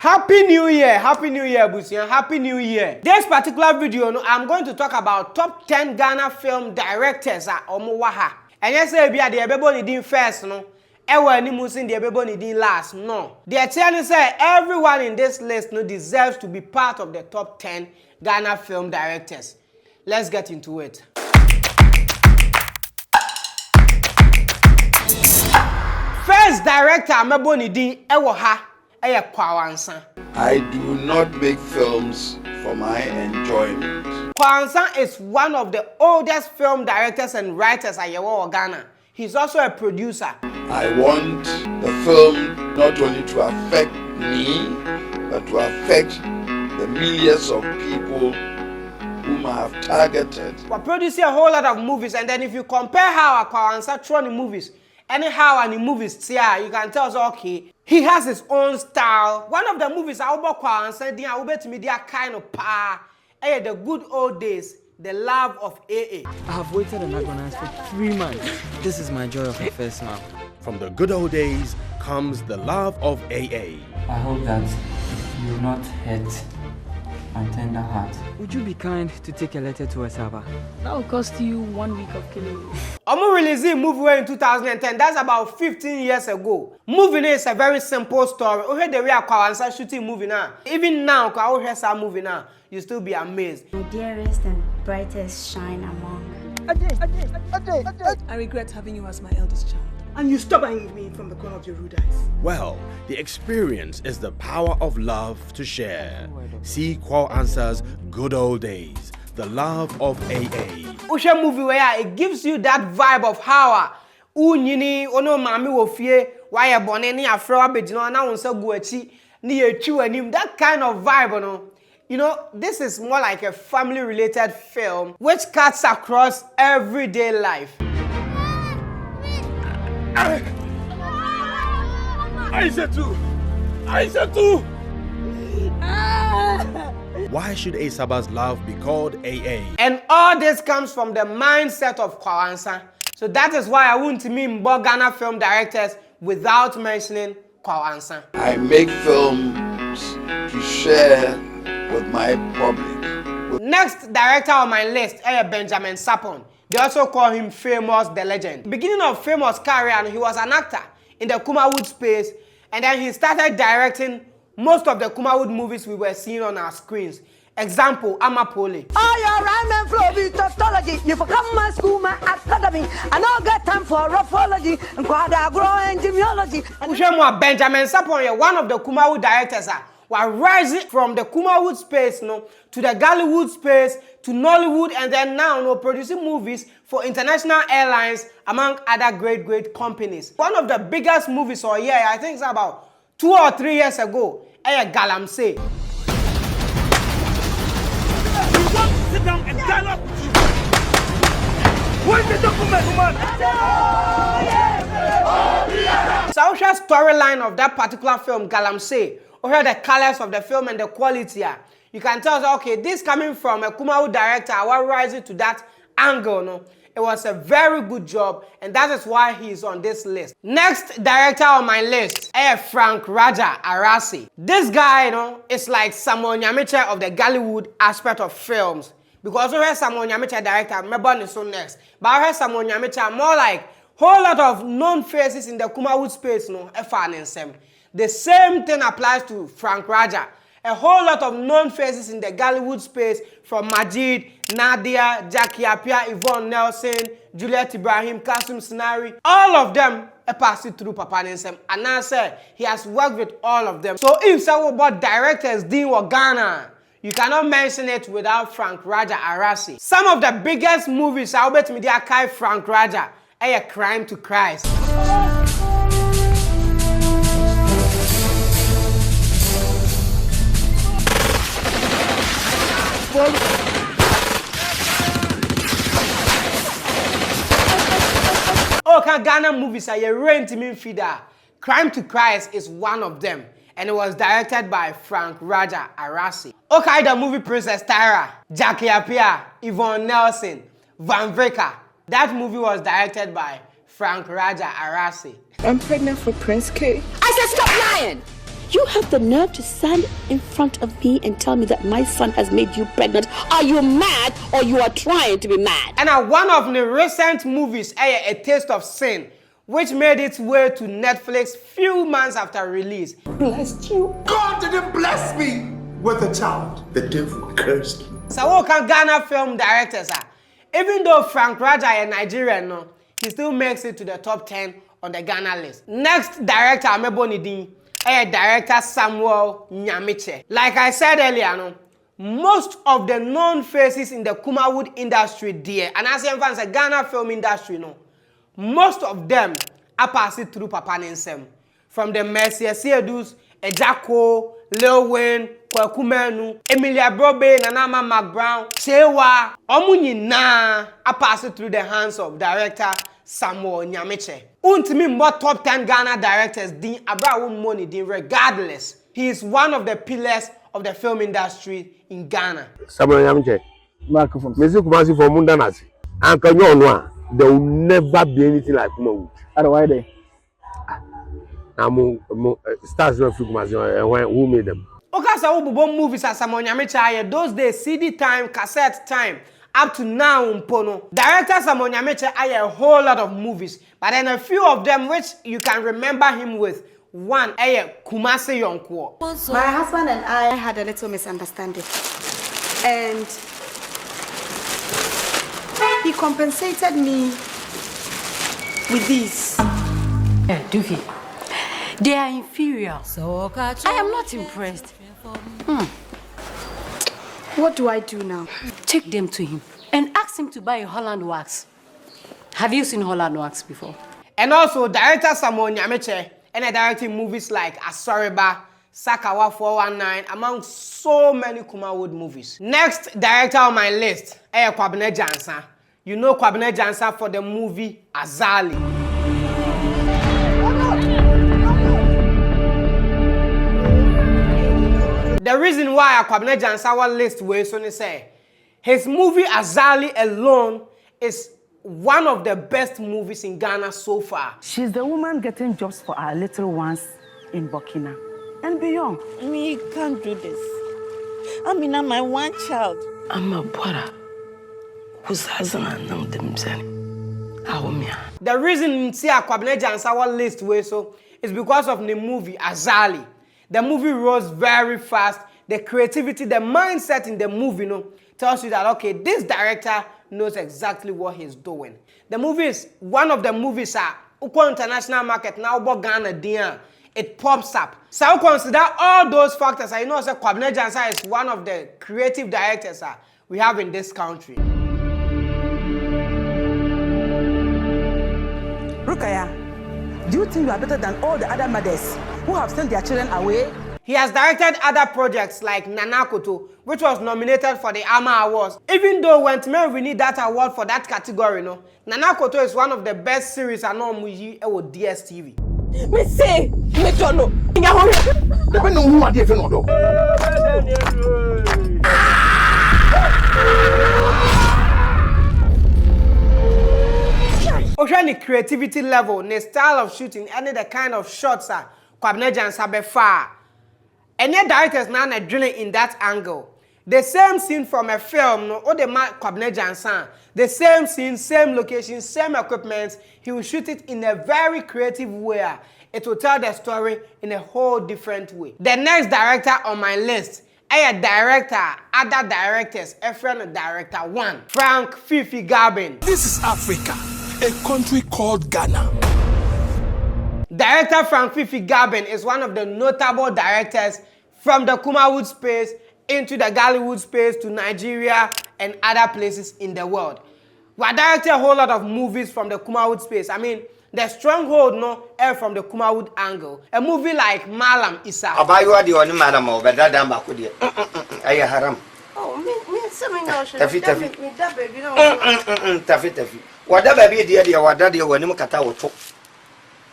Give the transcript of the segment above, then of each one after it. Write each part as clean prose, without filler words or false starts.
Happy New Year, Busian, Happy New Year. This particular video, I'm going to talk about top 10 Ghana film directors at Anamoah. And yes, the everybody did first, no. Any Muslim the everybody did last, no. They are telling say everyone in this list deserves to be part of the top 10 Ghana film directors. Let's get into it. First director, Meboni Din Ewoha. Ansah. I do not make films for my enjoyment. Ansah is one of the oldest film directors and writers at Ghana. He's also a producer. I want the film not only to affect me, but to affect the millions of people whom I have targeted. We're producing a whole lot of movies, and then if you compare how Ansah throw the movies, anyhow and the movies, yeah, you can tell us okay. He has his own style. One of the movies I will Ansah I will bet me that kind of power. The good old days, the love of AA. I have waited and agonized for 3 months. This is my joy of the first love. From the good old days comes the love of AA. I hope that you will not hurt my tender heart. Would you be kind to take a letter to Asaba? That will cost you 1 week of killing me. I'm releasing a movie in 2010. That's about 15 years ago. Movie is a very simple story. We heard the way Ansah shooting movie now. Even now, I hear some movie now, you still be amazed. My dearest and brightest shine among. I regret having you as my eldest child. And you stop eyeing me from the corner of your rude eyes. Well, the experience is the power of love to share. See Kwaw Ansah's Good Old Days, the love of AA. Usha movie where it gives you that vibe of how unyini ono mami wofie why bone ni afro abegino na wonsa guachi ni etu anim, that kind of vibe, no. You know, this is more like a family related film which cuts across everyday life. Ansah too! Why should Asaba's love be called AA? And all this comes from the mindset of Kwaw Ansah. So that is why I wouldn't mean more Ghana film directors without mentioning Kwaw Ansah. I make films to share with my public. Next director on my list is Benjamin Sapon. They also call him Famous the Legend. Beginning of Famous career, he was an actor in the Kumawood space, and then he started directing most of the Kumawood movies we were seeing on our screens. Example, Amapole. Oh, your rhyme and flow be tautology. You forgot my school, my academy. I don't got time for rapology and quadagro and genealogy. Benjamin Sapon, one of the Kumawood directors, were rising from the Kumawood space, to the Gallywood space, to Nollywood, and then now producing movies for international airlines, among other great companies. One of the biggest movies or year, I think it's about 2 or 3 years ago, Galamsey. Sit down and dialogue with you. Where's the document, woman? Social storyline of that particular film, Galamsey, or the colors of the film and the quality. You can tell, okay, this coming from a Kumawood director, I was rising to that angle, no? It was a very good job, and that is why he's on this list. Next director on my list is Frank Rajah, Arasi. This guy, is like Samuel Nyamiche of the Gallywood aspect of films. Because we have Samuel Nyamiche director, maybe so next. But I heard Samuel Nyamiche more like whole lot of known faces in the Kumawood space, The same thing applies to Frank Rajah. A whole lot of known faces in the Gallywood space, from Majid, Nadia, Jackie Apia, Yvonne Nelson, Juliet Ibrahim, Kasum Sinari. All of them passed through Papa Nensem. And now said he has worked with all of them. So if someone about directors Dean or Ghana, you cannot mention it without Frank Rajah Arasi. Some of the biggest movies I bet me they Frank Rajah, A Crime to Christ. Ghana movies are rent me feeder. Crime to Christ is one of them, and it was directed by Frank Rajah Arasi. The movie Princess Tyra, Jackie Apia, Yvonne Nelson, Van Vrecker. That movie was directed by Frank Rajah Arasi. I'm pregnant for Prince K. I said stop lying. You have the nerve to stand in front of me and tell me that my son has made you pregnant. Are you mad or you are trying to be mad? And one of the recent movies, A Taste of Sin, which made its way to Netflix few months after release. Blessed you. God didn't bless me with a child. The devil cursed me. So what can Ghana film directors are? Even though Frank Rajah is Nigerian, no, he still makes it to the top 10 on the Ghana list. Next director Amebonidin, director Samuel Nyamiche. Like I said earlier, no, most of the known faces in the Kumawood industry there, and as fans the Ghana film industry, no, most of them are passing through Papa Ninsem. From the Mercier Siedus, Ejako, Lil Wayne, Kwakumenu, Emilia Brobe, Nanama McBrown, Chewa, Omunyina are passing through the hands of director Samuel Nyamiche. Untimi more top 10 Ghana directors din abra money din regardless. He is one of the pillars of the film industry in Ghana. Samuel Nyamiche, Marco from Music Kumasi for Mundanasi. And can you know there will never be anything like Kumawood. Why they? Stars of Kumasi, who made them? Okay, so we movies as Samuel Nyamiche those days CD time, cassette time. Up to now, director Samuel Nyamiche had a whole lot of movies, but then a few of them which you can remember him with. One, Kumasi Yonkwo. My husband and I had a little misunderstanding, and he compensated me with these. Duffy, they are inferior. So I am not impressed. What do I do now? Take them to him and ask him to buy a Holland wax. Have you seen Holland wax before? And also, director Samuel Nyamiche and directing movies like Asoriba, Sakawa 419, among so many Kumawood movies. Next director on my list, Quabena Danso. You know Quabena Danso for the movie Azali. The reason why Quabena Danso list was on say his movie Azali alone is one of the best movies in Ghana so far. She's the woman getting jobs for our little ones in Burkina and beyond. Me can't do this. I mean, I'm my one child. I'm a brother who's husband them. The reason see Quabena Danso list was so is because of the movie Azali. The movie rose very fast. The creativity, the mindset in the movie, tells you that, okay, this director knows exactly what he's doing. The movie is one of the movies Uko international market now, but Ghana, it pops up. So consider all those factors. I know that Quabena Danso is one of the creative directors we have in this country. Rukaya, do you think you are better than all the other mothers who have sent their children away? He has directed other projects like Nanakoto, which was nominated for the AMA Awards. Even though when we need that award for that category, Nanakoto is one of the best series I know with DSTV. Me say, me don't know. Depending on who are they, no. The creativity level, the style of shooting, any the kind of shots Quabena Danso be far. And the directors now are drilling in that angle. The same scene from a film, or the Quabena Danso, the same scene, same location, same equipment, he will shoot it in a very creative way. It will tell the story in a whole different way. The next director on my list, other directors, a friend of director one, Frank Fifi Garbin. This is Africa, a country called Ghana. Director Frank Fifi Garbin is one of the notable directors from the Kumawood space into the Gallywood space to Nigeria and other places in the world. We directed a whole lot of movies from the Kumawood space. I mean, the stronghold from the Kumawood angle. A movie like Malam Isa. Abayu the only madam or better than Bakudi. Aya haram. Oh, me something else. Taffy. Taffy. Whatever be dear, what daddy or Nimukata will talk.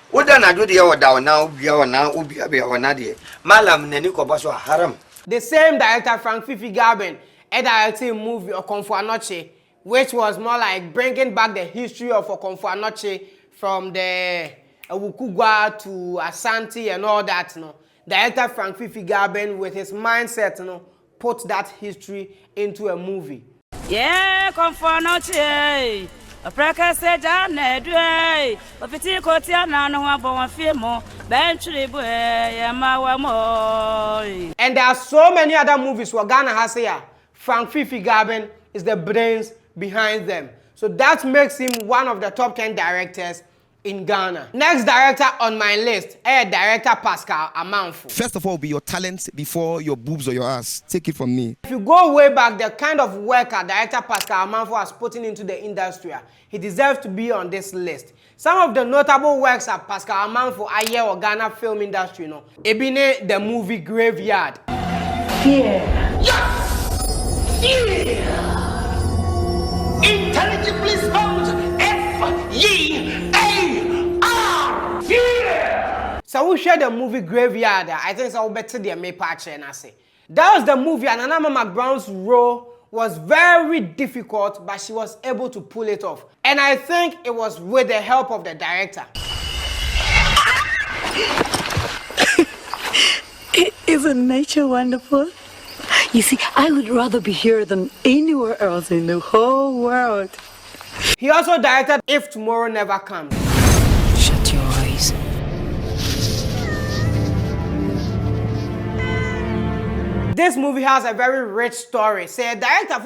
What done I do the hour down now, be our now, Ubi or Nadia. Malam Neniko Basso haram. The same director, Frank Fifi Garbin, directed a movie Okonfo Anoche, which was more like bringing back the history of Okonfo Anoche from the Wukugwa to Asante and all that. Director Frank Fifi Garben, with his mindset, put that history into a movie. Yeah, come for noche. A practice said, Nedway. A petit cotia, no one born film, Bentley, Yamawa. And there are so many other movies where Ghana has here. Frank Fifi Garben is the brains behind them. So that makes him one of the top 10 directors in Ghana. Next director on my list, director Pascal Amanfo. First of all, be your talent before your boobs or your ass. Take it from me. If you go way back, the kind of work director Pascal Amanfo has put into the industry, he deserves to be on this list. Some of the notable works of Pascal Amanfo are here in Ghana film industry, Ebine, the movie Graveyard. Fear. Yes! Fear! Intelligibly spelled F-E-A-R. Fear! So we share the movie Graveyard. I think so better the me patch and I say. That was the movie, and Anamoah Brown's role was very difficult, but she was able to pull it off. And I think it was with the help of the director. Isn't nature wonderful? You see, I would rather be here than anywhere else in the whole world. He also directed If Tomorrow Never Comes. Shut your eyes. This movie has a very rich story. Say a director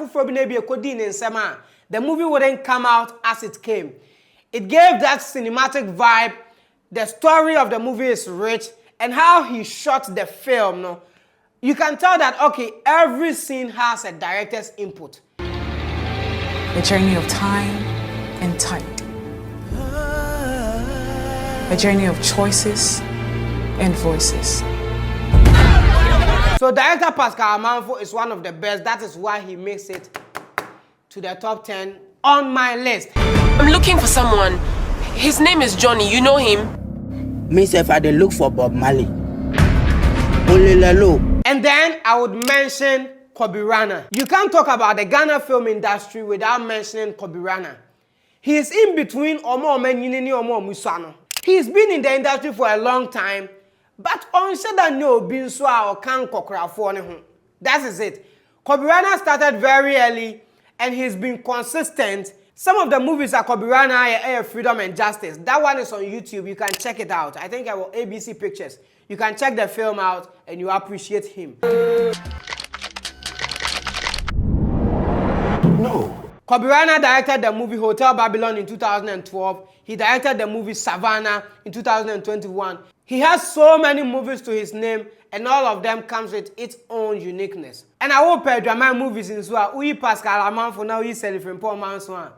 the movie wouldn't come out as it came. It gave that cinematic vibe. The story of the movie is rich, and how he shot the film, you can tell that, okay, every scene has a director's input. A journey of time and tide. A journey of choices and voices. So director Pascal Amanfo is one of the best. That is why he makes it to the top 10 on my list. I'm looking for someone. His name is Johnny. You know him? Myself, I dey look for Bob Marley. And then I would mention Kobi Rana. You can't talk about the Ghana film industry without mentioning Kobi Rana. He is in between Omo Menyini Omo Musano. He's been in the industry for a long time, but on that no binswa or can kokra. That is it. Kobi Rana started very early, and he's been consistent. Some of the movies are Kobi Rana, Freedom and Justice. That one is on YouTube. You can check it out. I think I will ABC Pictures. You can check the film out and you appreciate him. No. Kobi Rana directed the movie Hotel Babylon in 2012. He directed the movie Savannah in 2021. He has so many movies to his name, and all of them comes with its own uniqueness. And I hope drama movies in Zua, we Pascal Amanfo now he's Shirley Frimpong-Manso.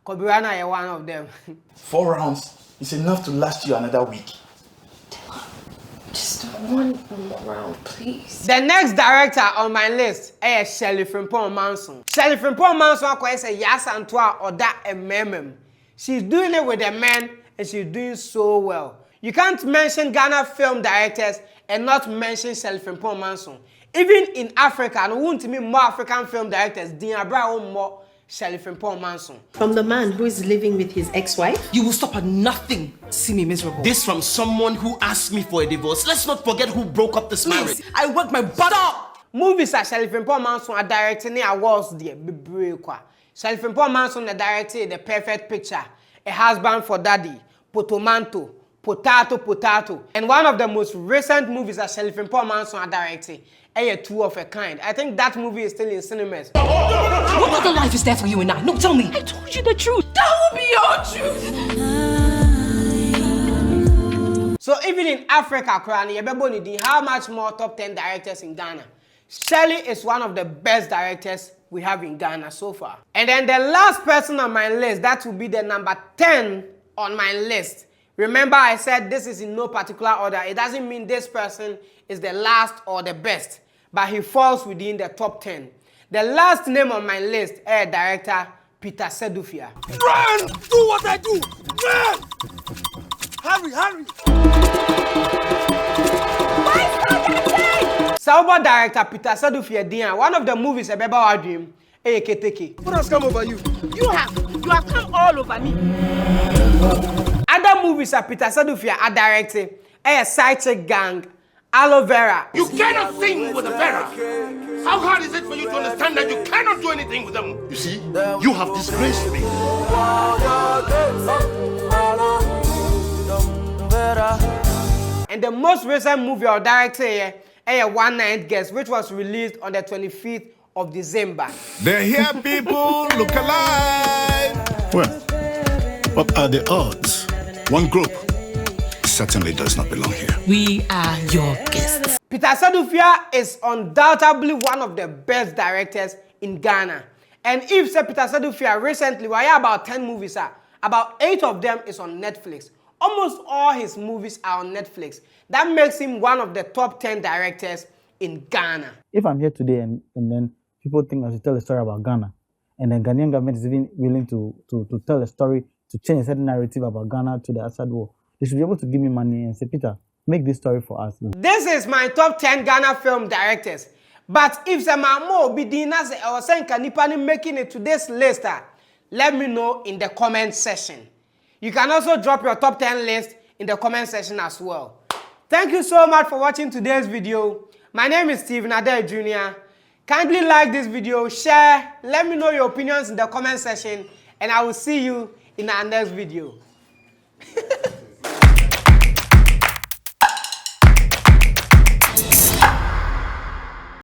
Kobi Rana is one of them. 4 rounds is enough to last you another week. Just one more round, please. The next director on my list is Shirley Frimpong-Manso. Shirley Frimpong-Manso is a Yasantua or that a meme. She's doing it with the men, and she's doing so well. You can't mention Ghana film directors and not mention Shirley Frimpong-Manso. Even in Africa, and won't mean more African film directors, more Shirley Frimpong-Manso. From the man who is living with his ex-wife? You will stop at nothing. See me miserable. This from someone who asked me for a divorce. Let's not forget who broke up this marriage. I worked my butt off. Movies that Shirley Frimpong-Manso are directing awards there. Shirley Frimpong-Manso directed The Perfect Picture, A Husband for Daddy, Potomanto, Potato. And one of the most recent movies that Shirley Frimpong-Manso are directing, A Two of a Kind. I think that movie is still in cinemas. What other life is there for you and I? No, tell me. I told you the truth. That will be your truth. So even in Africa, how much more top 10 directors in Ghana? Shirley is one of the best directors we have in Ghana so far. And then the last person on my list, that will be the number 10 on my list. Remember, I said this is in no particular order. It doesn't mean this person is the last or the best, but he falls within the top 10. The last name on my list is director Peter Sedufia. Run! Do what I do! Run! Hurry! Sauber director Peter Sedufia Dian, one of the movies about our dream, Keteke. What has come over you? You have come all over me. Other movies that Peter Sedufia are directing, Side Chick Gang, aloe vera. You cannot sing with a vera. How hard is it for you to understand that you cannot do anything with them? You see, you have disgraced me. And the most recent movie or director here, a One Night Guest, which was released on the 25th of December. They're here, people. Look alive. Well, what are the odds? One group certainly does not belong here. We are your guests. Peter Sedufia is undoubtedly one of the best directors in Ghana. And if say Peter Sedufia recently, we are about 10 movies, about 8 of them is on Netflix. Almost all his movies are on Netflix. That makes him one of the top 10 directors in Ghana. If I'm here today and then people think I should tell a story about Ghana, and the Ghanaian government is even willing to tell a story, to change a certain narrative about Ghana to the Assad war, they should be able to give me money and say, Peter, make this story for us. This is my top 10 Ghana film directors. But if some more be dinas or saying Kanipani making it to this list, let me know in the comment section. You can also drop your top 10 list in the comment section as well. Thank you so much for watching today's video. My name is Stephen Ade Jr. Kindly like this video, share, let me know your opinions in the comment section, and I will see you in our next video.